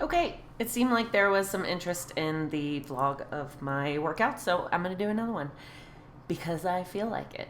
Okay, it seemed like there was some interest in the vlog of my workout, so I'm going to do another one because I feel like it.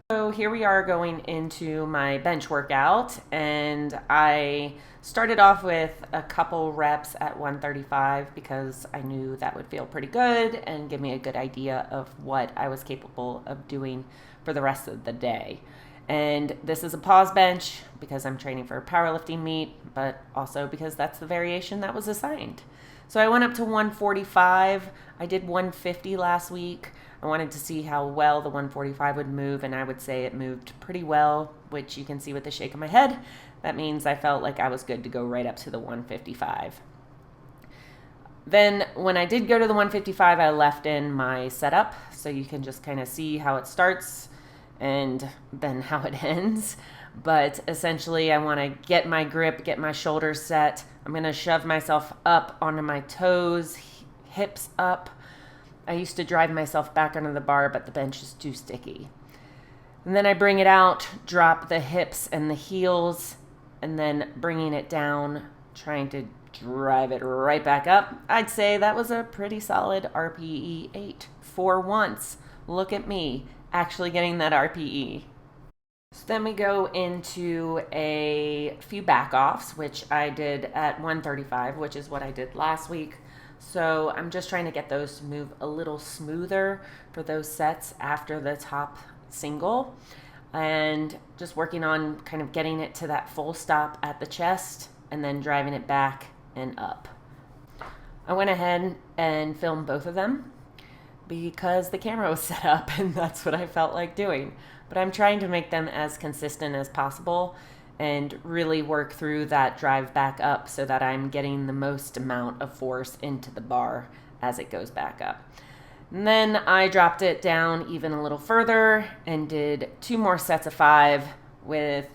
So here we are going into my bench workout, and I started off with a couple reps at 135 because I knew that would feel pretty good and give me a good idea of what I was capable of doing for the rest of the day. And this is a pause bench because I'm training for a powerlifting meet, but also because that's the variation that was assigned. So I went up to 145. I did 150 last week. I wanted to see how well the 145 would move, and I would say it moved pretty well, which you can see with the shake of my head. That means I felt like I was good to go right up to the 155. Then when I did go to the 155, I left in my setup, so you can just kind of see how it starts and then how it ends. But essentially, I want to get my grip, get my shoulders set. I'm going to shove myself up onto my toes, hips up. I used to drive myself back under the bar, but the bench is too sticky. And then I bring it out, drop the hips and the heels, and then bringing it down, trying to drive it right back up. I'd say that was a pretty solid RPE 8 for once. Look at me, actually getting that RPE. So then we go into a few back offs, which I did at 135, which is what I did last week. So I'm just trying to get those to move a little smoother for those sets after the top single, and just working on kind of getting it to that full stop at the chest and then driving it back and up. I went ahead and filmed both of them because the camera was set up and that's what I felt like doing. But I'm trying to make them as consistent as possible and really work through that drive back up so that I'm getting the most amount of force into the bar as it goes back up. And then I dropped it down even a little further and did 2 more sets of 5 with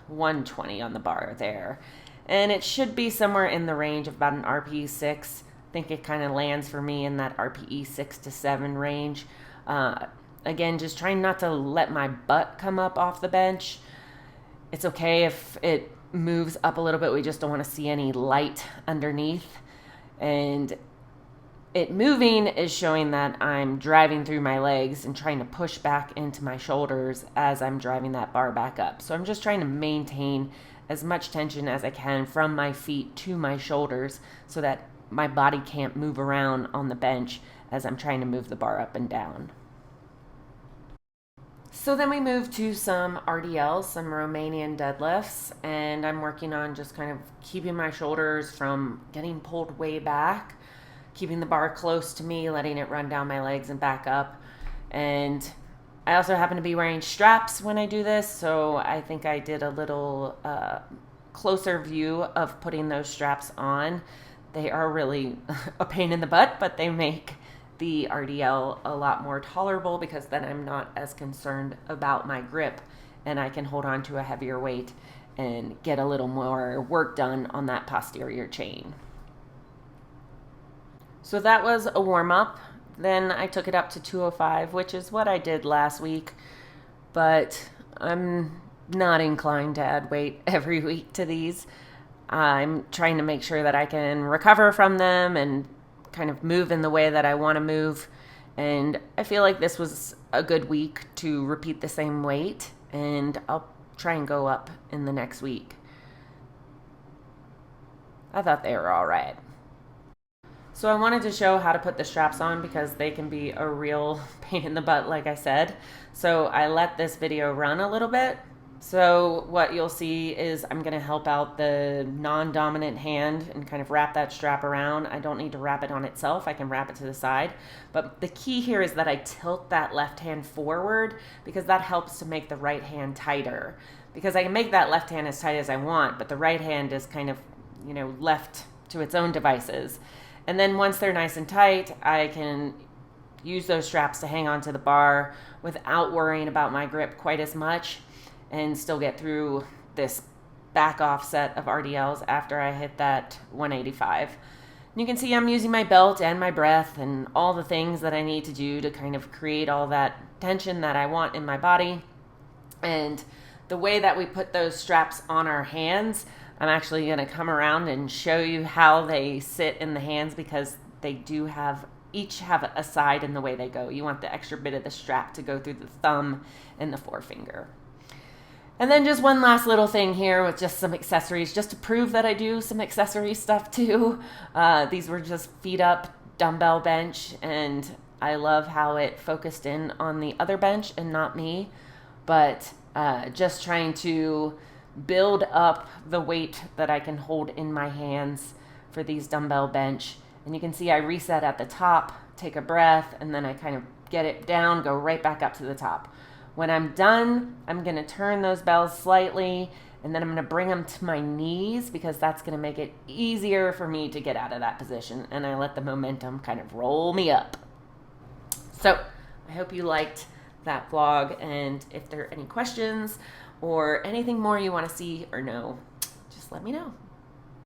120 on the bar there. And it should be somewhere in the range of about an RPE 6. I think it kind of lands for me in that RPE 6 to 7 range. Again, just trying not to let my butt come up off the bench. It's okay if it moves up a little bit. We just don't want to see any light underneath. And it moving is showing that I'm driving through my legs and trying to push back into my shoulders as I'm driving that bar back up. So I'm just trying to maintain as much tension as I can from my feet to my shoulders so that my body can't move around on the bench as I'm trying to move the bar up and down. So then we move to some RDLs, some Romanian deadlifts, and I'm working on just kind of keeping my shoulders from getting pulled way back, keeping the bar close to me, letting it run down my legs and back up. And I also happen to be wearing straps when I do this, so I think I did a little closer view of putting those straps on. They are really a pain in the butt, but they make the RDL a lot more tolerable because then I'm not as concerned about my grip and I can hold on to a heavier weight and get a little more work done on that posterior chain. So that was a warm-up. Then I took it up to 205, which is what I did last week, but I'm not inclined to add weight every week to these. I'm trying to make sure that I can recover from them and kind of move in the way that I want to move. And I feel like this was a good week to repeat the same weight, and I'll try and go up in the next week. I thought they were all right. So I wanted to show how to put the straps on because they can be a real pain in the butt, like I said. So I let this video run a little bit. So what you'll see is I'm going to help out the non-dominant hand and kind of wrap that strap around. I don't need to wrap it on itself. I can wrap it to the side. But the key here is that I tilt that left hand forward because that helps to make the right hand tighter. Because I can make that left hand as tight as I want, but the right hand is kind of, left to its own devices. And then once they're nice and tight, I can use those straps to hang onto the bar without worrying about my grip quite as much, and still get through this back off set of RDLs after I hit that 185. You can see I'm using my belt and my breath and all the things that I need to do to kind of create all that tension that I want in my body. And the way that we put those straps on our hands I'm actually going to come around and show you how they sit in the hands, because they do each have a side in the way they go. You want the extra bit of the strap to go through the thumb and the forefinger. And then just one last little thing here with just some accessories, just to prove that I do some accessory stuff too. These were just feet up dumbbell bench, and I love how it focused in on the other bench and not me, but just trying to build up the weight that I can hold in my hands for these dumbbell bench. And you can see I reset at the top, take a breath, and then I kind of get it down, go right back up to the top. When I'm done, I'm going to turn those bells slightly, and then I'm going to bring them to my knees, because that's going to make it easier for me to get out of that position, and I let the momentum kind of roll me up. So I hope you liked that vlog, and if there are any questions or anything more you want to see or know, just let me know.